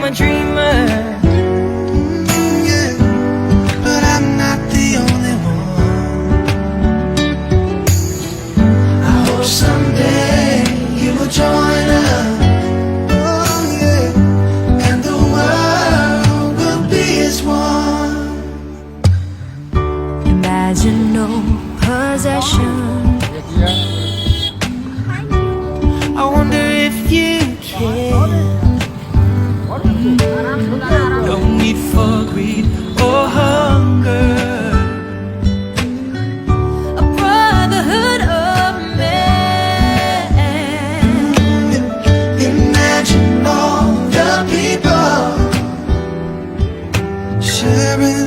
a dreamer. Yeah, but I'm not the only one. I hope someday you will join us. Oh yeah, and the world will be as one. Imagine no possession. I wonder if you care. No need for greed or hunger. A brotherhood of men. Imagine all the people sharing